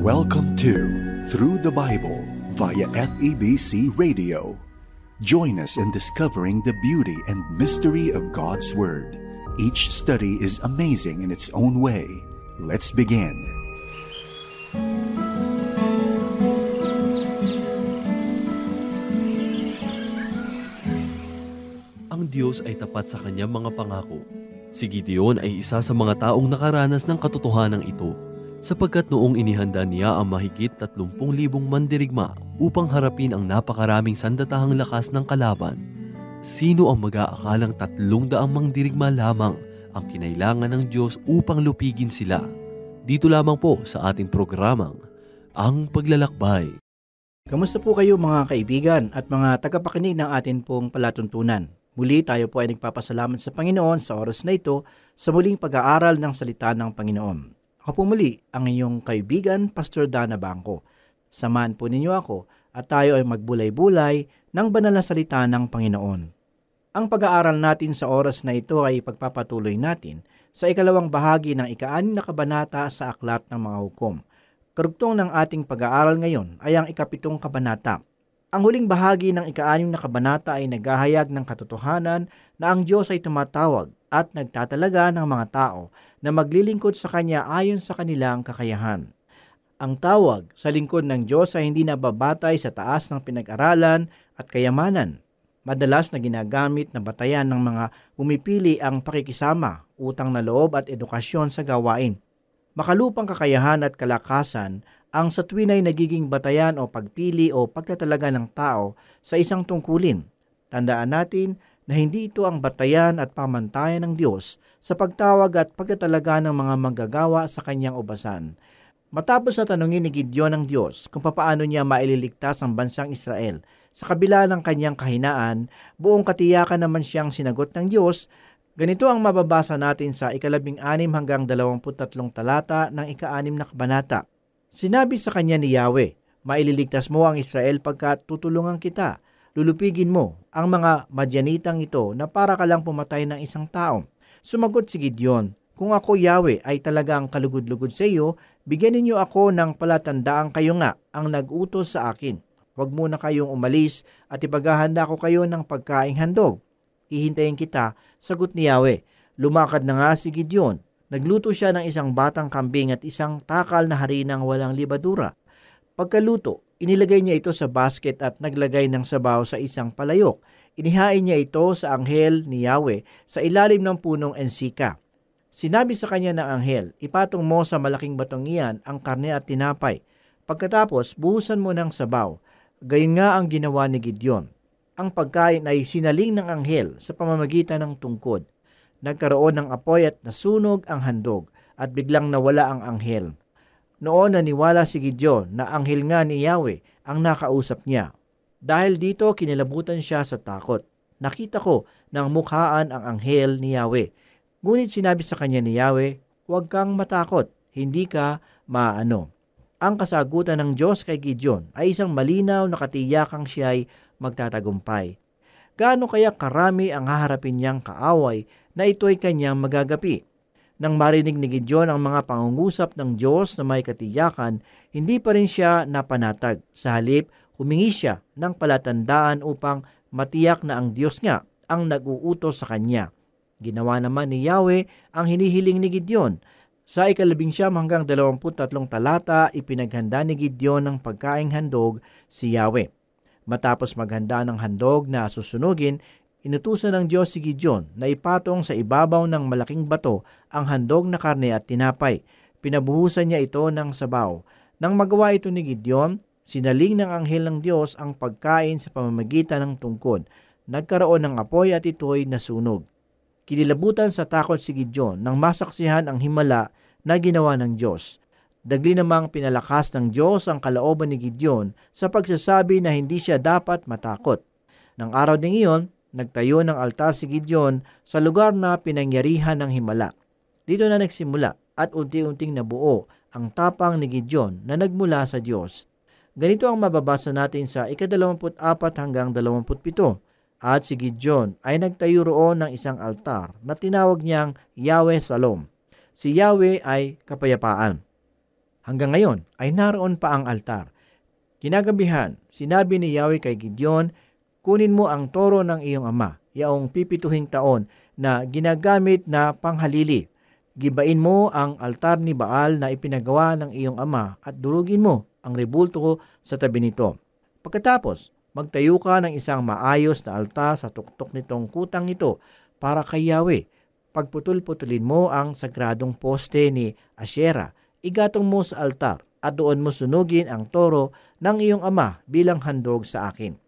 Welcome to Through the Bible via FEBC Radio. Join us in discovering the beauty and mystery of God's Word. Each study is amazing in its own way. Let's begin. Ang Diyos ay tapat sa kanyang mga pangako. Si Gideon ay isa sa mga taong nakaranas ng katotohanan ito, sapagkat noong inihanda niya ang mahigit 30,000 mandirigma upang harapin ang napakaraming sandatahang lakas ng kalaban, sino ang mag-aakalang 300 mandirigma lamang ang kinailangan ng Diyos upang lupigin sila? Dito lamang po sa ating programang Ang Paglalakbay. Kamusta po kayo mga kaibigan at mga tagapakinig ng atin pong palatuntunan? Muli tayo po ay nagpapasalamat sa Panginoon sa oras na ito sa muling pag-aaral ng salita ng Panginoon. Ako po muli ang inyong kaibigan, Pastor Dana Bangko. Samahan po ninyo ako at tayo ay magbulay-bulay ng banal na salita ng Panginoon. Ang pag-aaral natin sa oras na ito ay pagpapatuloy natin sa ikalawang bahagi ng ika-6 na kabanata sa Aklat ng Mga Hukom. Karugtong ng ating pag-aaral ngayon ay ang ika-7 kabanata. Ang huling bahagi ng ika-6 na kabanata ay naghahayag ng katotohanan na ang Diyos ay tumatawag at nagtatalaga ng mga tao na maglilingkod sa Kanya ayon sa kanilang kakayahan. Ang tawag sa lingkod ng Diyos ay hindi nababatay sa taas ng pinag-aralan at kayamanan. Madalas na ginagamit na batayan ng mga pumipili ang pakikisama, utang na loob at edukasyon sa gawain. Makalupang kakayahan at kalakasan ang sa tuwin ay nagiging batayan o pagpili o pagtatalaga ng tao sa isang tungkulin. Tandaan natin na hindi ito ang batayan at pamantayan ng Diyos sa pagtawag at pagtatalaga ng mga manggagawa sa kanyang ubasan. Matapos na tanungin ni Gideon ng Diyos kung papaano niya maililigtas ang bansang Israel, sa kabila ng kanyang kahinaan, buong katiyakan naman siyang sinagot ng Diyos. Ganito ang mababasa natin sa 16 hanggang 23 talata ng ika-6 na kabanata. Sinabi sa kanya ni Yahweh, maililigtas mo ang Israel pagkat tutulungan kita. Lulupigin mo ang mga Madyanitang ito na para ka lang pumatay ng isang tao. Sumagot si Gideon, kung ako Yahweh ay talagang kalugod-lugod sa iyo, bigyan ninyo ako ng palatandaang kayo nga ang nag-utos sa akin. Huwag muna kayong umalis at ipaghahanda ko kayo ng pagkaing handog. Hihintayin kita, sagot ni Yahweh. Lumakad na nga si Gideon. Nagluto siya ng isang batang kambing at isang takal na harinang walang libadura. Pagkaluto, inilagay niya ito sa basket at naglagay ng sabaw sa isang palayok. Inihain niya ito sa anghel ni Yahweh sa ilalim ng punong ensika. Sinabi sa kanya ng anghel, ipatong mo sa malaking batong iyan ang karne at tinapay. Pagkatapos, buhusan mo ng sabaw. Gayon nga ang ginawa ni Gideon. Ang pagkain ay sinaling ng anghel sa pamamagitan ng tungkod. Nagkaroon ng apoy at nasunog ang handog at biglang nawala ang anghel. Noon naniwala si Gideon na anghel nga ni Yahweh ang nakausap niya. Dahil dito kinilabutan siya sa takot. Nakita ko ng mukhaan ang anghel ni Yahweh. Ngunit sinabi sa kanya ni Yahweh, huwag kang matakot, hindi ka maano. Ang kasagutan ng Diyos kay Gideon ay isang malinaw na katiyakang siya'y magtatagumpay. Gaano kaya karami ang haharapin niyang kaaway na ito'y kanyang magagapi? Nang marinig ni Gideon ang mga pangungusap ng Diyos na may katiyakan, hindi pa rin siya napanatag. Sa halip, humingi siya ng palatandaan upang matiyak na ang Diyos nga ang nag-uutos sa kanya. Ginawa naman ni Yahweh ang hinihiling ni Gideon. Sa 19 hanggang 23 talata, ipinaghanda ni Gideon ng pagkaing handog si Yahweh. Matapos maghanda ng handog na susunugin, inutusan ng Diyos si Gideon na ipatong sa ibabaw ng malaking bato ang handog na karne at tinapay. Pinabuhusan niya ito ng sabaw. Nang magawa ito ni Gideon, sinaling ng anghel ng Diyos ang pagkain sa pamamagitan ng tungkod. Nagkaroon ng apoy at ito'y nasunog. Kinilabutan sa takot si Gideon nang masaksihan ang himala na ginawa ng Diyos. Dagli namang pinalakas ng Diyos ang kalooban ni Gideon sa pagsasabi na hindi siya dapat matakot. Nang araw ding iyon, nagtayo ng altar si Gideon sa lugar na pinangyarihan ng himala. Dito na nagsimula at unti-unting nabuo ang tapang ni Gideon na nagmula sa Diyos. Ganito ang mababasa natin sa 24 hanggang 27. At si Gideon ay nagtayo roon ng isang altar na tinawag niyang Yahweh Salom. Si Yahweh ay kapayapaan. Hanggang ngayon ay naroon pa ang altar. Kinagabihan, sinabi ni Yahweh kay Gideon, kunin mo ang toro ng iyong ama, yaong 70 taon na ginagamit na panghalili. Gibain mo ang altar ni Baal na ipinagawa ng iyong ama at durugin mo ang rebulto sa tabi nito. Pagkatapos, magtayo ka ng isang maayos na altar sa tuktok nitong kutang ito para kay Yahweh. Pagputol-putulin mo ang sagradong poste ni Asherah, igatong mo sa altar at doon mo sunugin ang toro ng iyong ama bilang handog sa akin.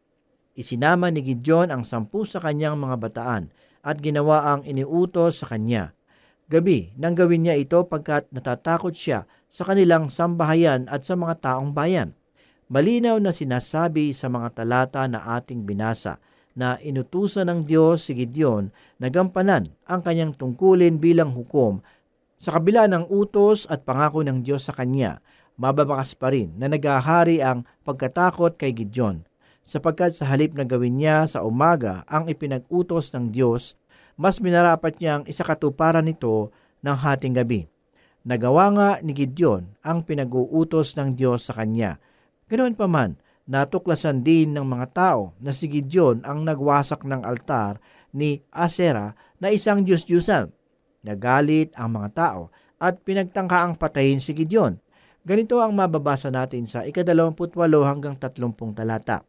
Isinama ni Gideon ang 10 sa kanyang mga bataan at ginawa ang iniutos sa kanya. Gabi nang gawin niya ito pagkat natatakot siya sa kanilang sambahayan at sa mga taong bayan. Malinaw na sinasabi sa mga talata na ating binasa na inutusan ng Diyos si Gideon na gampanan ang kanyang tungkulin bilang hukom. Sa kabila ng utos at pangako ng Diyos sa kanya, mababakas pa rin na naghahari ang pagkatakot kay Gideon, sapagkat sa halip na gawin niya sa umaga ang ipinag-utos ng Diyos, mas minarapat niyang isakatuparan nito ng hating gabi. Nagawa nga ni Gideon ang pinag-uutos ng Diyos sa kanya. Ganoon pa man, natuklasan din ng mga tao na si Gideon ang nagwasak ng altar ni Asherah na isang Diyos-Diyusan. Nagalit ang mga tao at pinagtangkaang patayin si Gideon. Ganito ang mababasa natin sa 28 hanggang 30 talata.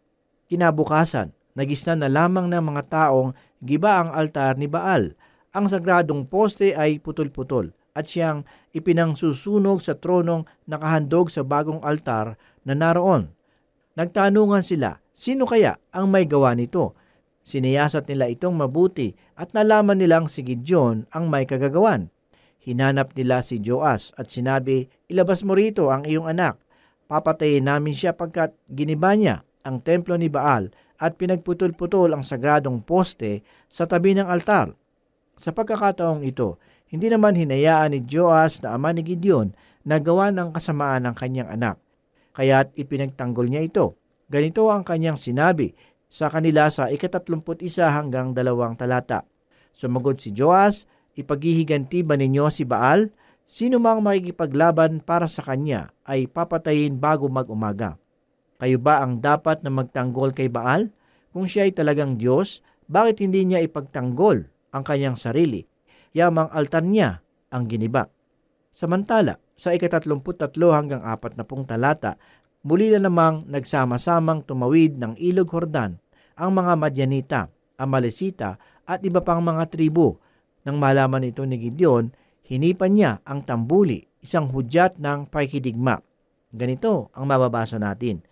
Kinabukasan, nagisnan na lamang ng mga taong giba ang altar ni Baal. Ang sagradong poste ay putol-putol at siyang ipinangsusunog sa tronong nakahandog sa bagong altar na naroon. Nagtanungan sila, sino kaya ang may gawa nito? Siniyasat nila itong mabuti at nalaman nilang si Gideon ang may kagagawan. Hinanap nila si Joas at sinabi, ilabas mo rito ang iyong anak. Papatayin namin siya pagkat giniba niya ang templo ni Baal at pinagputol-putol ang sagradong poste sa tabi ng altar. Sa pagkakataong ito, hindi naman hinayaan ni Joas na ama ni Gideon na gawa ng kasamaan ng kanyang anak. Kaya't ipinagtanggol niya ito. Ganito ang kanyang sinabi sa kanila sa 31 hanggang 2 talata. Sumagot si Joas, ipaghihiganti ba ninyo si Baal? Sino mang makikipaglaban para sa kanya ay papatayin bago mag-umaga. Kayo ba ang dapat na magtanggol kay Baal? Kung siya ay talagang Diyos, bakit hindi niya ipagtanggol ang kanyang sarili? Yamang altar niya ang giniba. Samantala, sa 33 hanggang 40 talata, muli na namang nagsama-samang tumawid ng Ilog Jordan ang mga Madyanita, Amalesita at iba pang mga tribo. Nang malaman ito ni Gideon, hinipan niya ang tambuli, isang hudyat ng pakikidigma. Ganito ang mababasa natin.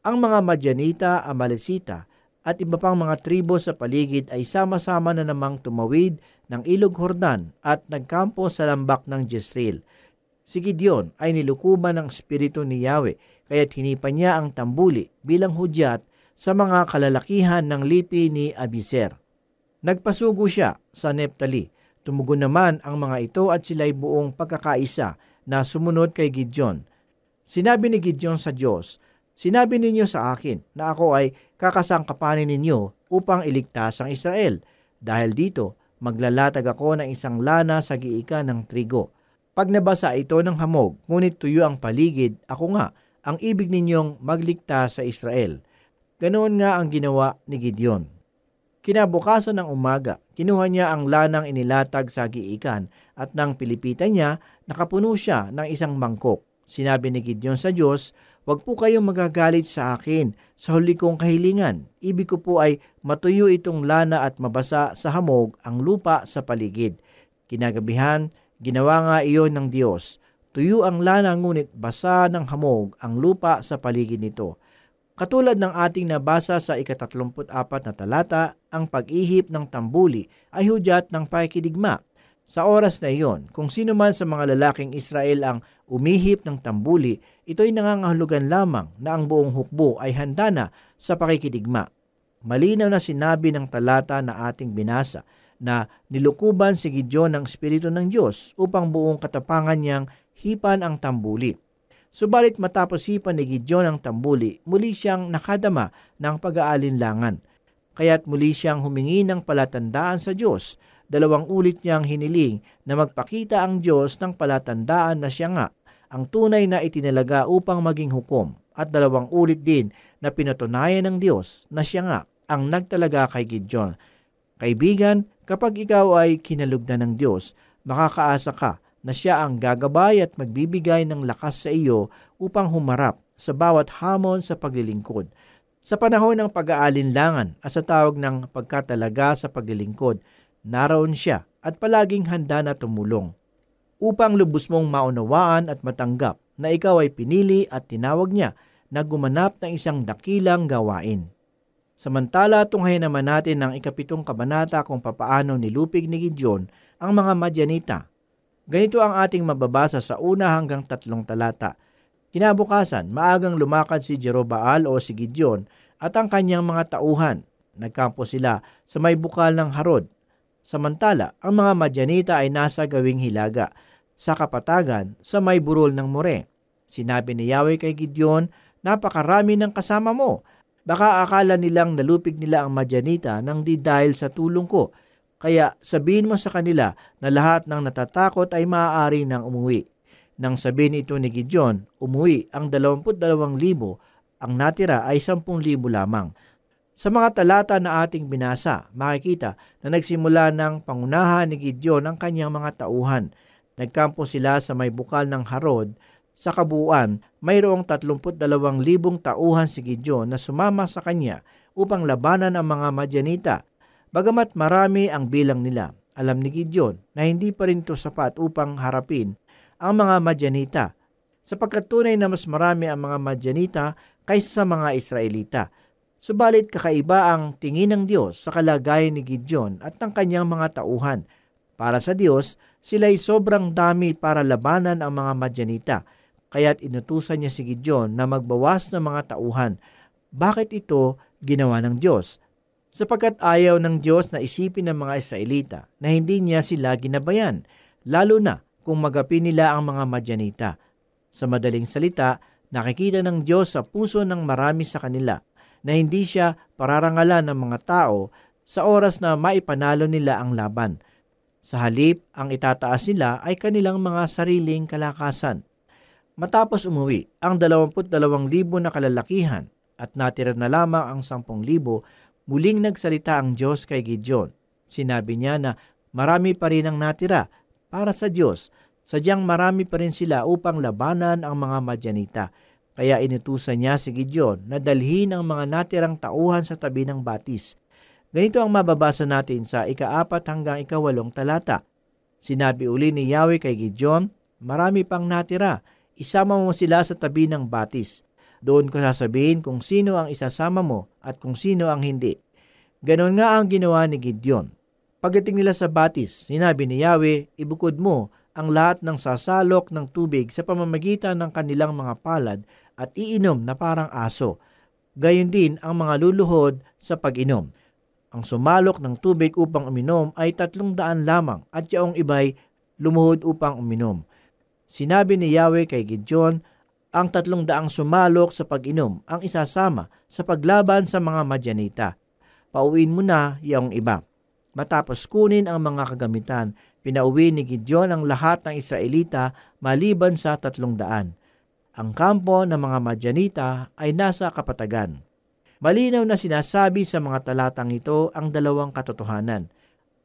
Ang mga Madyanita, Amalesita at iba pang mga tribo sa paligid ay sama-sama na namang tumawid ng Ilog Jordan at nagkampo sa lambak ng Jezreel. Si Gideon ay nilukuban ng espiritu ni Yahweh, kaya't hinipan niya ang tambuli bilang hudyat sa mga kalalakihan ng lipi ni Abiezer. Nagpasugo siya sa Neptali. Tumugon naman ang mga ito at sila'y buong pagkakaisa na sumunod kay Gideon. Sinabi ni Gideon sa Diyos, sinabi ninyo sa akin na ako ay kakasangkapanin ninyo upang iligtas ang Israel. Dahil dito, maglalatag ako ng isang lana sa giikan ng trigo. Pag nabasa ito ng hamog, ngunit tuyo ang paligid, ako nga ang ibig ninyong magligtas sa Israel. Ganoon nga ang ginawa ni Gideon. Kinabukasan ng umaga, kinuha niya ang lanang inilatag sa giikan at nang pilipitan niya, nakapuno siya ng isang mangkok. Sinabi ni Gideon sa Diyos, huwag po kayong magagalit sa akin sa huli kong kahilingan. Ibig ko po ay matuyo itong lana at mabasa sa hamog ang lupa sa paligid. Kinagabihan, ginawa nga iyon ng Diyos. Tuyo ang lana ngunit basa ng hamog ang lupa sa paligid nito. Katulad ng ating nabasa sa 34 na talata, ang pag-ihip ng tambuli ay hudyat ng pakikidigma. Sa oras na iyon, kung sino man sa mga lalaking Israel ang umihip ng tambuli, ito'y nangangahulugan lamang na ang buong hukbo ay handa na sa pakikidigma. Malinaw na sinabi ng talata na ating binasa na nilukuban si Gideon ng Espiritu ng Diyos upang buong katapangan niyang hipan ang tambuli. Subalit matapos hipan ni Gideon ang tambuli, muli siyang nakadama ng pag-aalinlangan. Kaya't muli siyang humingi ng palatandaan sa Diyos. 2 ulit niyang hiniling na magpakita ang Diyos ng palatandaan na siya nga ang tunay na itinalaga upang maging hukom at 2 ulit din na pinatunayan ng Diyos na siya nga ang nagtalaga kay Gideon. Kaibigan, kapag ikaw ay kinalugdan ng Diyos, makakaasa ka na siya ang gagabay at magbibigay ng lakas sa iyo upang humarap sa bawat hamon sa paglilingkod. Sa panahon ng pag-aalinlangan at sa tawag ng pagkatalaga sa paglilingkod, naroon siya at palaging handa na tumulong upang lubos mong maunawaan at matanggap na ikaw ay pinili at tinawag niya na gumanap ng isang dakilang gawain. Samantala, tunghayan naman natin ang 7 kabanata kung papaano nilupig ni Gideon ang mga Madyanita. Ganito ang ating mababasa sa 1 hanggang 3 talata. Kinabukasan, maagang lumakad si Jerubbaal o si Gideon at ang kanyang mga tauhan. Nagkampo sila sa may bukal ng Harod. Samantala, ang mga Madyanita ay nasa gawing hilaga sa kapatagan sa may burol ng More. Sinabi ni Yahweh kay Gideon, "Napakarami ng kasama mo. Baka akala nilang nalupig nila ang Madyanita nang di dahil sa tulong ko. Kaya sabihin mo sa kanila na lahat ng natatakot ay maaari nang umuwi." Nang sabihin ito ni Gideon, umuwi ang 22,000, ang natira ay 10,000 lamang. Sa mga talata na ating binasa, makikita na nagsimula ng pangunahan ni Gideon ang kanyang mga tauhan. Nagkampo sila sa may bukal ng Harod. Sa kabuuan, mayroong 32,000 tauhan si Gideon na sumama sa kanya upang labanan ang mga Madyanita. Bagamat marami ang bilang nila, alam ni Gideon na hindi pa rin ito sapat upang harapin ang mga Madyanita, sapagkat tunay na mas marami ang mga Madyanita kaysa sa mga Israelita. Subalit kakaiba ang tingin ng Diyos sa kalagayan ni Gideon at ng kanyang mga tauhan. Para sa Diyos, sila'y sobrang dami para labanan ang mga Madyanita, kaya't inutusan niya si Gideon na magbawas ng mga tauhan. Bakit ito ginawa ng Diyos? Sapagkat ayaw ng Diyos na isipin ng mga Israelita na hindi niya sila ginabayan, lalo na kung magapi nila ang mga Madyanita. Sa madaling salita, nakikita ng Diyos sa puso ng marami sa kanila na hindi siya pararangalan ng mga tao sa oras na maipanalo nila ang laban. Sa halip, ang itataas nila ay kanilang mga sariling kalakasan. Matapos umuwi ang 22,000 na kalalakihan at natira na lamang ang 10,000, muling nagsalita ang Diyos kay Gideon. Sinabi niya na marami pa rin ang natira para sa Diyos. Sadyang marami pa rin sila upang labanan ang mga Madyanita. Kaya inutusan niya si Gideon na dalhin ang mga natirang tauhan sa tabi ng batis. Ganito ang mababasa natin sa 4 hanggang 8 talata. Sinabi uli ni Yahweh kay Gideon, "Marami pang natira. Isama mo sila sa tabi ng batis. Doon ko sasabihin kung sino ang isasama mo at kung sino ang hindi." Ganon nga ang ginawa ni Gideon. Pagdating nila sa batis, sinabi ni Yahweh, "Ibukod mo ang lahat ng sasalok ng tubig sa pamamagitan ng kanilang mga palad at iinom na parang aso. Gayon din ang mga luluhod sa pag-inom. Ang sumalok ng tubig upang uminom ay 300 lamang at yaong iba'y lumuhod upang uminom." Sinabi ni Yahweh kay Gideon, ang 300 sumalok sa pag-inom ang isasama sa paglaban sa mga Madyanita. Pauwiin mo na yaong iba. Matapos kunin ang mga kagamitan, pinauwi ni Gideon ang lahat ng Israelita maliban sa 300. Ang kampo ng mga Madyanita ay nasa kapatagan. Malinaw na sinasabi sa mga talatang ito ang 2 katotohanan.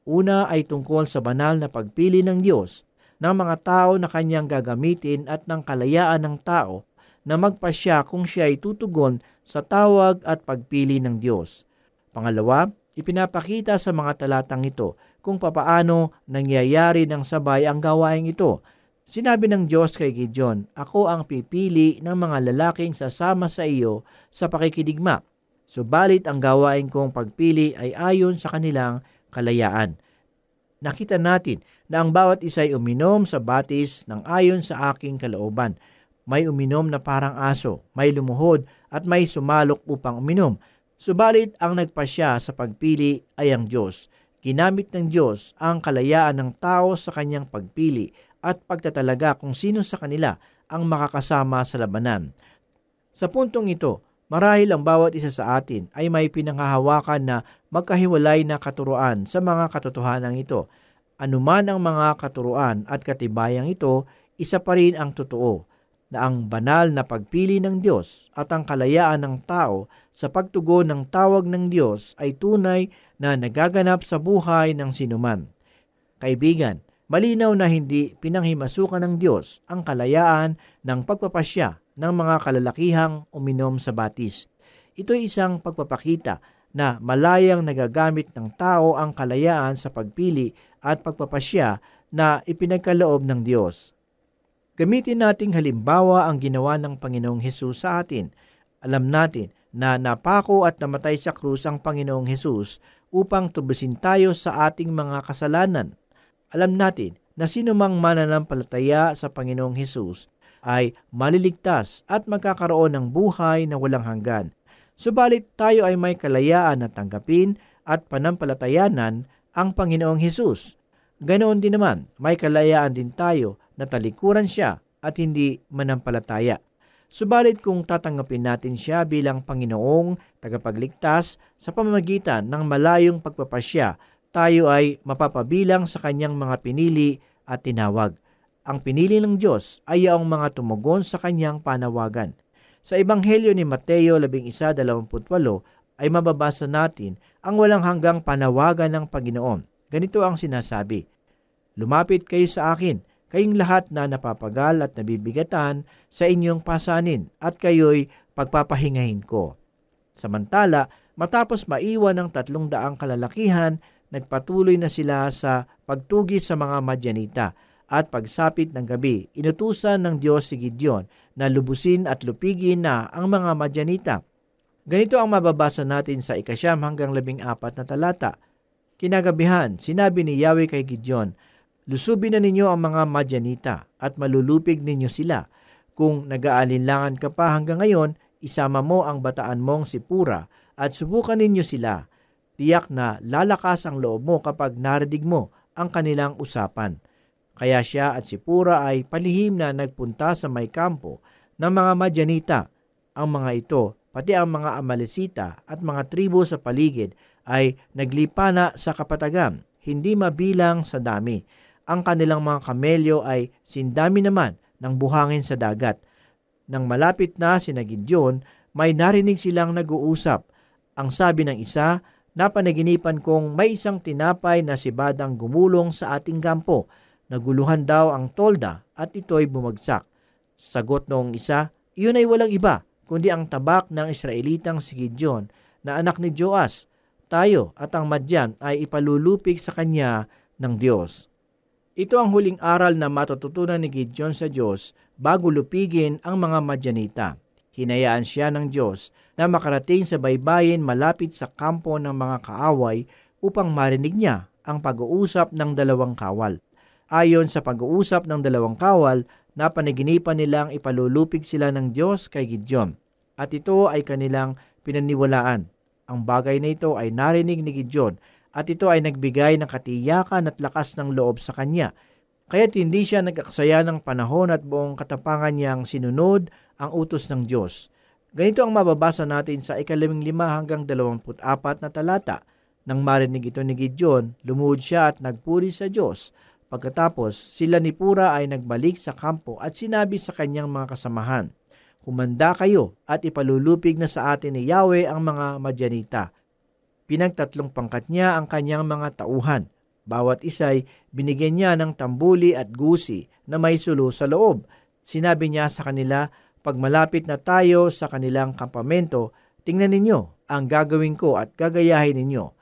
Una ay tungkol sa banal na pagpili ng Diyos ng mga tao na kanyang gagamitin at ng kalayaan ng tao na magpasya kung siya ay tutugon sa tawag at pagpili ng Diyos. Pangalawa, ipinapakita sa mga talatang ito kung papaano nangyayari ng sabay ang gawaing ito. Sinabi ng Diyos kay Gideon, "Ako ang pipili ng mga lalaking sasama sa iyo sa pakikidigma. Subalit ang gawain kong pagpili ay ayon sa kanilang kalayaan." Nakita natin na ang bawat isa ay uminom sa batis ng ayon sa aking kalooban. May uminom na parang aso, may lumuhod at may sumalok upang uminom. Subalit ang nagpasya sa pagpili ay ang Diyos. Ginamit ng Diyos ang kalayaan ng tao sa kanyang pagpili at pagtatalaga kung sino sa kanila ang makakasama sa labanan. Sa puntong ito, marahil ang bawat isa sa atin ay may pinanghahawakan na magkahiwalay na katuruan sa mga katotohanan ito. Anuman ang mga katuruan at katibayang ito, isa pa rin ang totoo. na ang banal na pagpili ng Diyos at ang kalayaan ng tao sa pagtugon ng tawag ng Diyos ay tunay na nagaganap sa buhay ng sinuman. Kaibigan, malinaw na hindi pinanghimasukan ng Diyos ang kalayaan ng pagpapasya ng mga kalalakihang uminom sa batis. Ito'y isang pagpapakita na malayang nagagamit ng tao ang kalayaan sa pagpili at pagpapasya na ipinagkaloob ng Diyos. Gamitin nating halimbawa ang ginawa ng Panginoong Hesus sa atin. Alam natin na napako at namatay sa krus ang Panginoong Hesus upang tubusin tayo sa ating mga kasalanan. Alam natin na sinumang mananampalataya sa Panginoong Hesus ay maliligtas at magkakaroon ng buhay na walang hanggan. Subalit tayo ay may kalayaan na tanggapin at panampalatayanan ang Panginoong Hesus. Ganoon din naman, may kalayaan din tayo na talikuran siya at hindi manampalataya. Subalit kung tatanggapin natin siya bilang Panginoong tagapagligtas sa pamamagitan ng malayong pagpapasya, tayo ay mapapabilang sa kanyang mga pinili at tinawag. Ang pinili ng Diyos ay ang mga tumugon sa kanyang panawagan. Sa Ebanghelyo ni Mateo 11:28 ay mababasa natin ang walang hanggang panawagan ng Panginoon. Ganito ang sinasabi, "Lumapit kayo sa akin, kayong lahat na napapagal at nabibigatan sa inyong pasanin, at kayo'y pagpapahingahin ko." Samantala, matapos maiwan ng 300 kalalakihan, nagpatuloy na sila sa pagtugis sa mga Madyanita, at pagsapit ng gabi, inutusan ng Diyos si Gideon na lubusin at lupigin na ang mga Madyanita. Ganito ang mababasa natin sa 9-14 na talata. Kinagabihan, sinabi ni Yahweh kay Gideon, "Lusubin na ninyo ang mga Madyanita at malulupig ninyo sila. Kung nag-aalinlangan ka pa hanggang ngayon, isama mo ang bataan mong si Pura at subukan ninyo sila. Tiyak na lalakas ang loob mo kapag narinig mo ang kanilang usapan." Kaya siya at si Pura ay palihim na nagpunta sa may kampo ng mga Madyanita. Ang mga ito, pati ang mga Amalesita at mga tribo sa paligid ay naglipana sa kapatagan, hindi mabilang sa dami. Ang kanilang mga kamelyo ay sindami naman ng buhangin sa dagat. Nang malapit na sina Gideon, may narinig silang nag-uusap. Ang sabi ng isa, "Napanaginipan kong may isang tinapay na sibadang gumulong sa ating kampo. Naguluhan daw ang tolda at ito'y bumagsak." Sagot noong isa, "Iyon ay walang iba, kundi ang tabak ng Israelitang si Gideon na anak ni Joas. Tayo at ang Madyan ay ipalulupig sa kanya ng Diyos." Ito ang huling aral na matututunan ni Gideon sa Diyos bago lupigin ang mga Madyanita. Hinayaan siya ng Diyos na makarating sa baybayin malapit sa kampo ng mga kaaway upang marinig niya ang pag-uusap ng dalawang kawal. Ayon sa pag-uusap ng dalawang kawal, napanaginipan nilang ipalulupig sila ng Diyos kay Gideon, at ito ay kanilang pinaniwalaan. Ang bagay na ito ay narinig ni Gideon, at ito ay nagbigay ng katiyakan at lakas ng loob sa kanya. Kaya't hindi siya nag-aksaya ng panahon at buong katapangan niyang sinunod ang utos ng Diyos. Ganito ang mababasa natin sa 15-24 na talata. Nang marinig ito ni Gideon, lumuhod siya at nagpuri sa Diyos. Pagkatapos, sila ni Pura ay nagbalik sa kampo at sinabi sa kanyang mga kasamahan, "Humanda kayo at ipalulupig na sa atin ni Yahweh ang mga Madyanita." Pinagtatlong pangkat niya ang kanyang mga tauhan. Bawat isa'y binigyan niya ng tambuli at gusi na may sulo sa loob. Sinabi niya sa kanila, "Pag malapit na tayo sa kanilang kampamento, tingnan ninyo ang gagawin ko at gagayahin ninyo.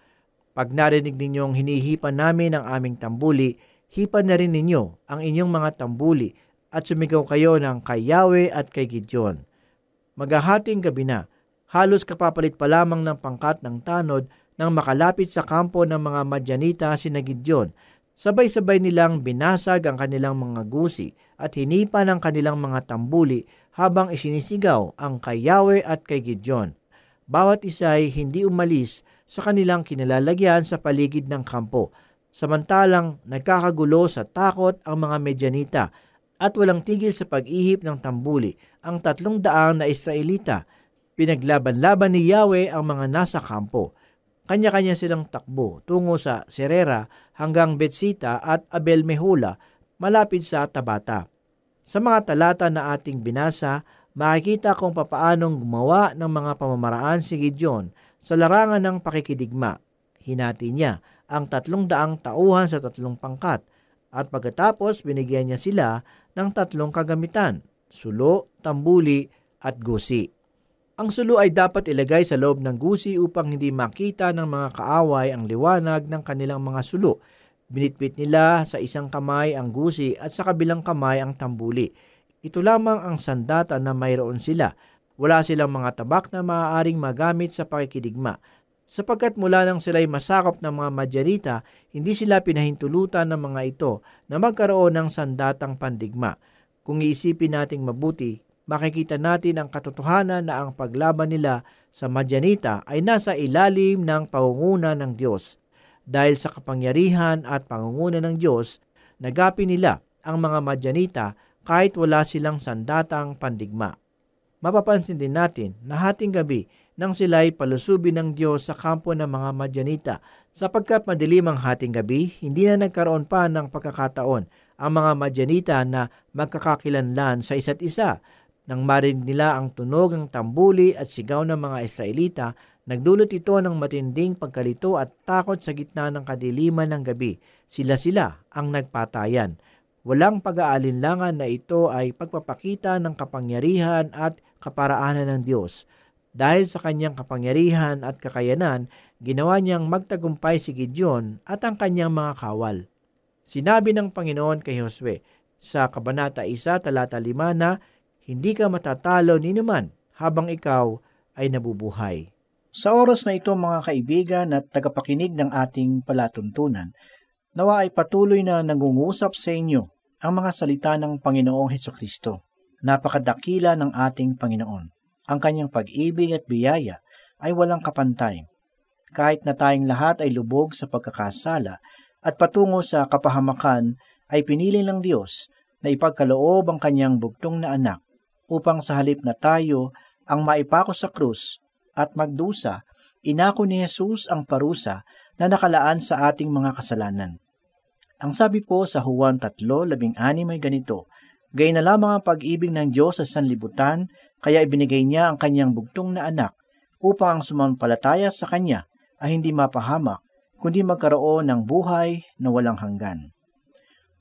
Pag narinig ninyong hinihipan namin ang aming tambuli, hipan na rin ninyo ang inyong mga tambuli at sumigaw kayo ng kay Yahweh at kay Gideon." Maghahating gabi na, halos kapapalit pa lamang ng pangkat ng tanod nang makalapit sa kampo ng mga Madyanita sina Gideon. Sabay-sabay nilang binasag ang kanilang mga gusi at hinipan ang kanilang mga tambuli habang isinisigaw ang kay Yahweh at kay Gideon. Bawat isa ay hindi umalis sa kanilang kinalalagyan sa paligid ng kampo. Samantalang nagkakagulo sa takot ang mga Madyanita at walang tigil sa pag-ihip ng tambuli ang 300 na Israelita. Pinaglaban-laban ni Yahweh ang mga nasa kampo. Kanya-kanya silang takbo tungo sa Serera hanggang Betsita at Abel-Mehola malapit sa Tabata. Sa mga talata na ating binasa, makikita kung papaanong gumawa ng mga pamamaraan si Gideon sa larangan ng pakikidigma. Hinati niya ang 300 tauhan sa 3 pangkat at pagkatapos binigyan niya sila ng 3 kagamitan, sulo, tambuli at gusi. Ang sulo ay dapat ilagay sa loob ng gusi upang hindi makita ng mga kaaway ang liwanag ng kanilang mga sulo. Binitbit nila sa isang kamay ang gusi at sa kabilang kamay ang tambuli. Ito lamang ang sandata na mayroon sila. Wala silang mga tabak na maaaring magamit sa pakikidigma. Sapagkat mula nang sila'y masakop ng mga Madyanita, hindi sila pinahintulutan ng mga ito na magkaroon ng sandatang pandigma. Kung iisipin nating mabuti, makikita natin ang katotohanan na ang paglaban nila sa Madyanita ay nasa ilalim ng pangunguna ng Diyos. Dahil sa kapangyarihan at pangunguna ng Diyos, nagapi nila ang mga Madyanita kahit wala silang sandatang pandigma. Mapapansin din natin na hating gabi nang sila'y palusubin ng Diyos sa kampo ng mga Madyanita, sapagkat madilim ang hating gabi, hindi na nagkaroon pa ng pagkakataon ang mga Madyanita na magkakakilanlan sa isa't isa. Nang marinig nila ang tunog ng tambuli at sigaw ng mga Israelita, nagdulot ito ng matinding pagkalito at takot sa gitna ng kadiliman ng gabi. Sila ang nagpatayan. Walang pag-aalinlangan na ito ay pagpapakita ng kapangyarihan at kaparaanan ng Diyos. Dahil sa kanyang kapangyarihan at kakayanan, ginawa niyang magtagumpay si Gideon at ang kanyang mga kawal. Sinabi ng Panginoon kay Josue sa Kabanata 1, talata 5 na, hindi ka matatalo ni naman habang ikaw ay nabubuhay. Sa oras na ito mga kaibigan at tagapakinig ng ating palatuntunan, nawa ay patuloy na nangungusap sa inyo ang mga salita ng Panginoong Hesukristo. Napakadakila ng ating Panginoon. Ang kanyang pag-ibig at biyaya ay walang kapantay. Kahit na tayong lahat ay lubog sa pagkakasala at patungo sa kapahamakan, ay pinili ng Diyos na ipagkaloob ang kanyang bugtong na anak upang sa halip na tayo ang maipako sa krus at magdusa, inako ni Jesus ang parusa na nakalaan sa ating mga kasalanan. Ang sabi po sa Juan 3:16 ay ganito, "Gayon na lamang ang pag-ibig ng Diyos sa sanlibutan, kaya ibinigay niya ang kanyang bugtong na anak upang ang sumampalataya sa kanya ay hindi mapahamak, kundi magkaroon ng buhay na walang hanggan."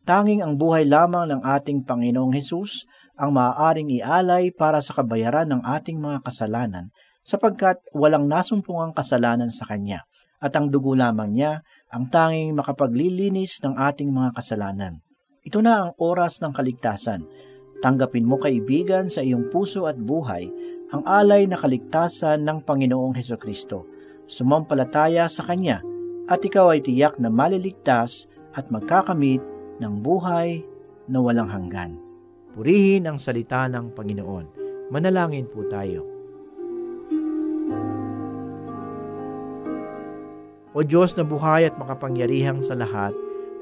Tanging ang buhay lamang ng ating Panginoong Hesus ang maaaring ialay para sa kabayaran ng ating mga kasalanan, sapagkat walang nasumpungang kasalanan sa Kanya, at ang dugo lamang niya ang tanging makapaglilinis ng ating mga kasalanan. Ito na ang oras ng kaligtasan. Tanggapin mo kaibigan sa iyong puso at buhay ang alay na kaligtasan ng Panginoong Hesukristo. Sumampalataya sa Kanya at ikaw ay tiyak na maliligtas at magkakamit ng buhay na walang hanggan. Purihin ang salita ng Panginoon. Manalangin po tayo. O Diyos na buhay at makapangyarihang sa lahat,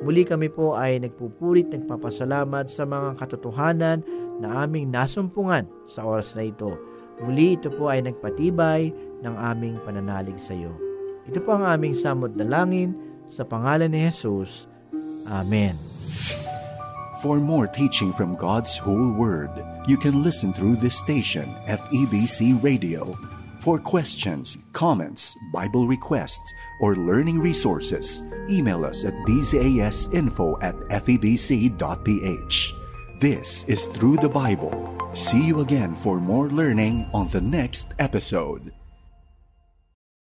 muli kami po ay nagpapasalamat sa mga katotohanan na aming nasumpungan sa oras na ito. Muli ito po ay nagpatibay ng aming pananalig sa iyo. Ito po ang aming samod na langin sa pangalan ni Jesus. Amen. For more teaching from God's whole Word, you can listen through this station, FEBC Radio. For questions, comments, Bible requests, or learning resources, email us at dzasinfo@febc.ph. This is Through the Bible. See you again for more learning on the next episode.